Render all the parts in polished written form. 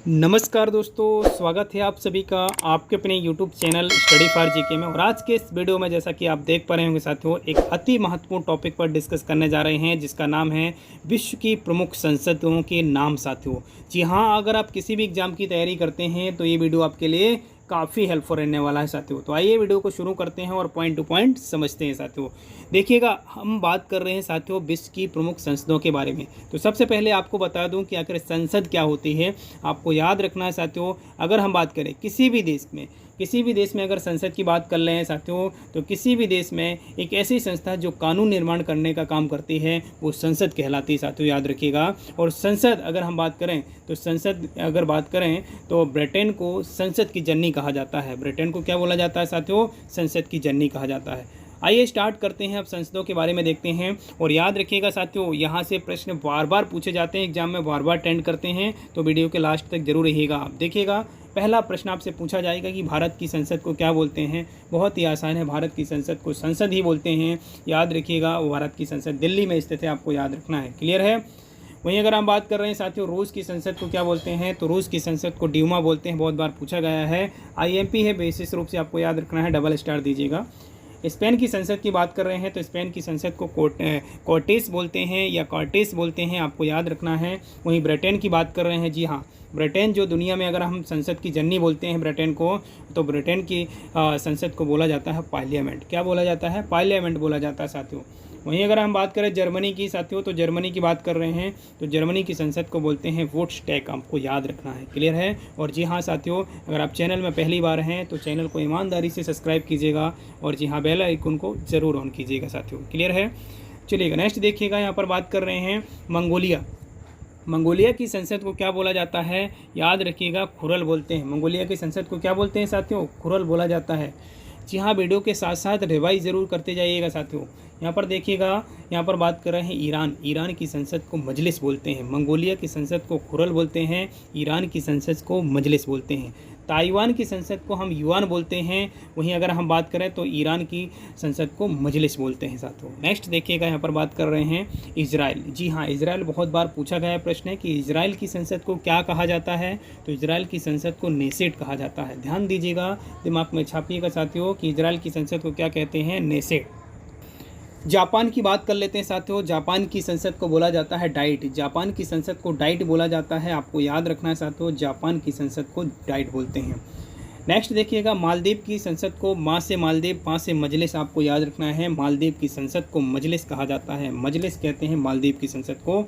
नमस्कार दोस्तों, स्वागत है आप सभी का आपके अपने YouTube channel study for GK में। और आज के इस वीडियो में जैसा कि आप देख पा रहे होंगे साथियों, एक अति महत्वपूर्ण टॉपिक पर डिस्कस करने जा रहे हैं जिसका नाम है विश्व की प्रमुख संसदों के नाम साथियों। जी हाँ, अगर आप किसी भी एग्जाम की तैयारी करते हैं तो ये वीडियो आपके लिए काफ़ी हेल्पफुल रहने वाला है साथियों। तो आइए वीडियो को शुरू करते हैं और पॉइंट टू पॉइंट समझते हैं साथियों। देखिएगा, हम बात कर रहे हैं साथियों विश्व की प्रमुख संसदों के बारे में। तो सबसे पहले आपको बता दूं कि आखिर संसद क्या होती है। आपको याद रखना है साथियों, अगर हम बात करें किसी भी देश में अगर संसद की बात कर रहे हैं साथियों, तो किसी भी देश में एक ऐसी संस्था जो कानून निर्माण करने का काम करती है वो संसद कहलाती है साथियों, याद रखिएगा। और संसद अगर हम बात करें तो संसद अगर बात करें तो ब्रिटेन को संसद की जननी कहा जाता है। ब्रिटेन को क्या बोला जाता है साथियों? संसद की जननी कहा जाता है। आइए स्टार्ट करते हैं, अब संसदों के बारे में देखते हैं। और याद रखिएगा साथियों, यहाँ से प्रश्न बार बार पूछे जाते हैं, एग्जाम में बार बार अटेंड करते हैं, तो वीडियो के लास्ट तक जरूर रहिएगा। आप देखिएगा, पहला प्रश्न आपसे पूछा जाएगा कि भारत की संसद को क्या बोलते हैं। बहुत ही आसान है, भारत की संसद को संसद ही बोलते हैं। याद रखिएगा, भारत की संसद दिल्ली में स्थित है, आपको याद रखना है। क्लियर है? वहीं अगर हम बात कर रहे हैं साथियों रूस की संसद को क्या बोलते हैं, तो रूस की संसद को ड्यूमा बोलते हैं, बहुत बार पूछा गया है। आईएमपी है, विशेष रूप से आपको याद रखना है, डबल स्टार दीजिएगा। स्पेन की संसद की बात कर रहे हैं तो स्पेन की संसद को कोर्टेस बोलते हैं या कॉर्टेस बोलते हैं, आपको याद रखना है। वहीं ब्रिटेन की बात कर रहे हैं, जी हाँ, ब्रिटेन जो दुनिया में अगर हम संसद की जननी बोलते हैं ब्रिटेन को, तो ब्रिटेन की संसद को बोला जाता है पार्लियामेंट। क्या बोला जाता है? पार्लियामेंट बोला जाता है साथियों। वहीं अगर हम बात करें जर्मनी की साथियों, तो जर्मनी की बात कर रहे हैं तो जर्मनी की संसद को बोलते हैं वोट्सटैग, आपको याद रखना है। क्लियर है? और जी हाँ साथियों, अगर आप चैनल में पहली बार हैं तो चैनल को ईमानदारी से सब्सक्राइब कीजिएगा और जी हाँ बेल आइकन को ज़रूर ऑन कीजिएगा साथियों। क्लियर है? चलिएगा नेक्स्ट देखिएगा, यहाँ पर बात कर रहे हैं मंगोलिया। मंगोलिया की संसद को क्या बोला जाता है? याद रखिएगा, खुरल बोलते हैं। मंगोलिया की संसद को क्या बोलते हैं साथियों? खुरल बोला जाता है। जी हाँ, वीडियो के साथ साथ रिवाइज ज़रूर करते जाइएगा साथियों। यहाँ पर देखिएगा, यहाँ पर बात कर रहे हैं ईरान। ईरान की संसद को मजलिस बोलते हैं। मंगोलिया की संसद को खुरल बोलते हैं, ईरान की संसद को मजलिस बोलते हैं। ताइवान की संसद को हम युआन बोलते हैं। वहीं अगर हम बात करें तो ईरान की संसद को मजलिस बोलते हैं साथियों। नेक्स्ट देखिएगा, यहाँ पर बात कर रहे हैं इजराइल। जी हाँ, इजराइल बहुत बार पूछा गया प्रश्न है कि इजराइल की संसद को क्या कहा जाता है, तो इजराइल की संसद को नेसेट कहा जाता है। ध्यान दीजिएगा, दिमाग में छापिएगा साथियों कि इजराइल की संसद को क्या कहते हैं? नेसेट। जापान की बात कर लेते हैं साथियों। जापान की संसद को बोला जाता है डाइट। जापान की संसद को डाइट बोला जाता है, आपको याद रखना है साथियों, जापान की संसद को डाइट बोलते हैं। नेक्स्ट देखिएगा, मालदीव की संसद को माँ से मालदीव, पा से मजलिस, आपको याद रखना है। मालदीव की संसद को मजलिस कहा जाता है, मजलिस कहते हैं मालदीव की संसद को।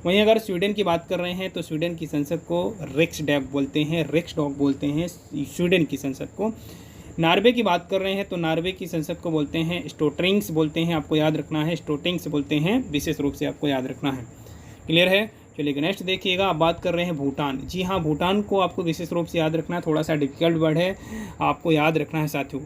वहीं अगर स्वीडन की बात कर रहे हैं तो स्वीडन की संसद को रिक्सडैग बोलते हैं, रिक्सडॉग बोलते हैं स्वीडन की संसद को। नॉर्वे की बात कर रहे हैं तो नॉर्वे की संसद को बोलते हैं स्टोटिंग्स बोलते हैं, आपको याद रखना है, स्टोटिंग्स बोलते हैं, विशेष रूप से आपको याद रखना है। क्लियर है? चलिए नेक्स्ट देखिएगा, आप बात कर रहे हैं भूटान। जी हाँ, भूटान को आपको विशेष रूप से याद रखना है, थोड़ा सा डिफिकल्ट वर्ड है, आपको याद रखना है साथियों।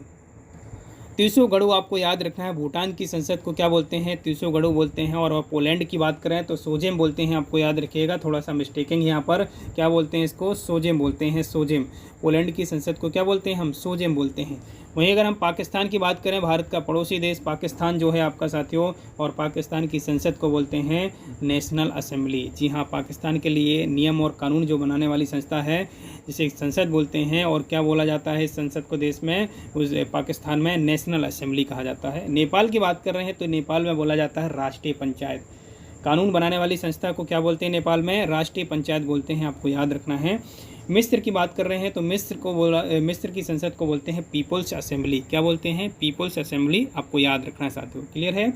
तीसोगढ़ आपको याद रखना है। भूटान की संसद को क्या बोलते हैं? तीसोगढ़ बोलते हैं। और पोलैंड की बात करें तो सोजेम बोलते हैं, आपको याद रखिएगा, थोड़ा सा मिस्टेकिंग यहाँ पर, क्या बोलते हैं इसको? सोजेम बोलते हैं, सोजेम। पोलैंड की संसद को क्या बोलते हैं? हम सोजेम बोलते हैं। वहीं अगर हम पाकिस्तान की बात करें, भारत का पड़ोसी देश पाकिस्तान जो है आपका साथियों, और पाकिस्तान की संसद को बोलते हैं नेशनल असेंबली। जी हाँ, पाकिस्तान के लिए नियम और कानून जो बनाने वाली संस्था है जिसे संसद बोलते हैं। और क्या बोला जाता है इस संसद को देश में, उस पाकिस्तान में नेशनल असेंबली कहा जाता है। नेपाल की बात कर रहे हैं तो नेपाल में बोला जाता है राष्ट्रीय पंचायत। कानून बनाने वाली संस्था को क्या बोलते हैं नेपाल में? राष्ट्रीय पंचायत बोलते हैं, आपको याद रखना है। मिस्र की बात कर रहे हैं तो मिस्र की संसद को बोलते हैं पीपल्स असेंबली। क्या बोलते हैं? पीपल्स असेंबली, आपको याद रखना है साथियों। क्लियर है?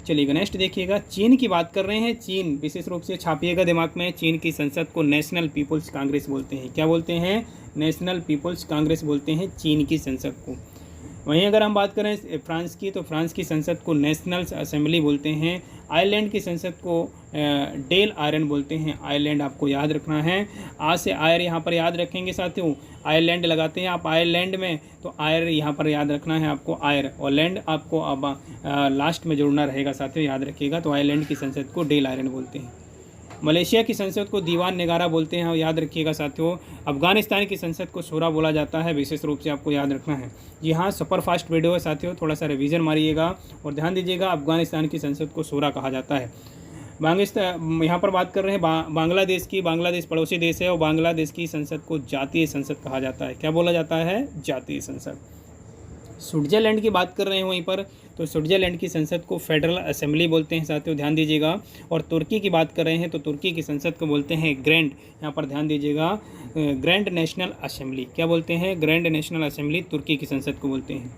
चलिएगा नेक्स्ट देखिएगा, चीन की बात कर रहे हैं। चीन विशेष रूप से छापिएगा दिमाग में, चीन की संसद को नेशनल पीपल्स कांग्रेस बोलते हैं। क्या बोलते हैं? नेशनल पीपल्स कांग्रेस बोलते हैं चीन की संसद को। वहीं अगर हम बात करें फ्रांस की, तो फ्रांस की संसद को नेशनल असेंबली बोलते हैं। आयरलैंड की संसद को डेल आयरन बोलते हैं, आयरलैंड, आपको याद रखना है। आ से आयर यहाँ पर याद रखेंगे साथियों, आयरलैंड लगाते हैं आप आयरलैंड में, तो आयर यहाँ पर याद रखना है आपको, आयर, और लैंड आपको अब लास्ट में जोड़ना रहेगा साथियों, याद रखिएगा। तो आयरलैंड की संसद को डेल आयरन बोलते हैं। मलेशिया की संसद को दीवान निगारा बोलते हैं, और याद रखिएगा साथियों। अफगानिस्तान की संसद को शूरा बोला जाता है, विशेष रूप से आपको याद रखना है। जी हाँ, सुपर फास्ट वीडियो है साथियों, थोड़ा सा रिवीजन मारिएगा और ध्यान दीजिएगा। अफगानिस्तान की संसद को शूरा कहा जाता है। बांग्लादेश यहाँ पर बात कर रहे हैं बांग्लादेश की। बांग्लादेश पड़ोसी देश है और बांग्लादेश की संसद को जातीय संसद कहा जाता है। क्या बोला जाता है? जातीय संसद। स्विट्जरलैंड की बात कर रहे हैं वहीं पर, तो स्विट्जरलैंड की संसद को फेडरल असेंबली बोलते हैं साथियों, ध्यान दीजिएगा। और तुर्की की बात कर रहे हैं तो तुर्की की संसद को बोलते हैं ग्रैंड, यहाँ पर ध्यान दीजिएगा, ग्रैंड नेशनल असेंबली। क्या बोलते हैं? ग्रैंड नेशनल असेंबली तुर्की की संसद को बोलते हैं।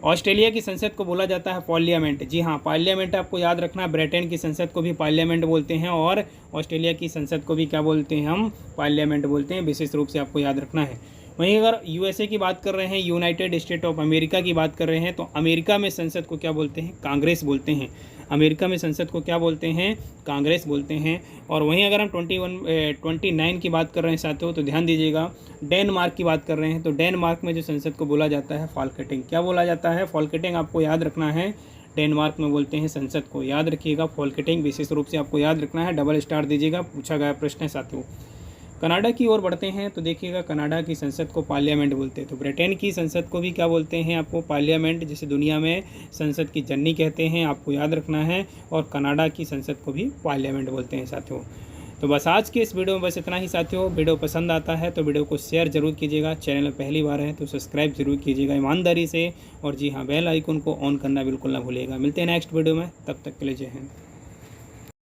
ऑस्ट्रेलिया की संसद को बोला जाता है पार्लियामेंट। जी हाँ, पार्लियामेंट आपको याद रखना। ब्रिटेन की संसद को भी पार्लियामेंट बोलते हैं और ऑस्ट्रेलिया की संसद को भी क्या बोलते हैं? हम पार्लियामेंट बोलते हैं, विशेष रूप से आपको याद रखना है। वहीं अगर यूएसए की बात कर रहे हैं, यूनाइटेड स्टेट ऑफ अमेरिका की बात कर रहे हैं, तो अमेरिका में संसद को क्या बोलते हैं? कांग्रेस बोलते हैं। अमेरिका में संसद को क्या बोलते हैं? कांग्रेस बोलते हैं। और वहीं अगर हम 29 की बात कर रहे हैं साथियों, तो ध्यान दीजिएगा, डेनमार्क की बात कर रहे हैं, तो डेनमार्क में जो संसद को बोला जाता है फॉल्केटिंग। क्या बोला जाता है? फॉल्केटिंग। आपको याद रखना है, डेनमार्क में बोलते हैं संसद को, याद रखिएगा, फॉल्केटिंग विशेष रूप से आपको याद रखना है। डबल स्टार दीजिएगा, पूछा गया प्रश्न है साथियों। कनाडा की ओर बढ़ते हैं तो देखिएगा, कनाडा की संसद को पार्लियामेंट बोलते हैं। तो ब्रिटेन की संसद को भी क्या बोलते हैं? आपको पार्लियामेंट, जिसे दुनिया में संसद की जननी कहते हैं, आपको याद रखना है। और कनाडा की संसद को भी पार्लियामेंट बोलते हैं साथियों। तो बस आज के इस वीडियो में बस इतना ही साथियों। वीडियो पसंद आता है तो वीडियो को शेयर जरूर कीजिएगा। चैनल में पहली बार है तो सब्सक्राइब जरूर कीजिएगा ईमानदारी से। और जी हाँ, बेल आइकन को ऑन करना बिल्कुल ना भूलिएगा। मिलते हैं नेक्स्ट वीडियो में, तब तक के लिए जय हिंद।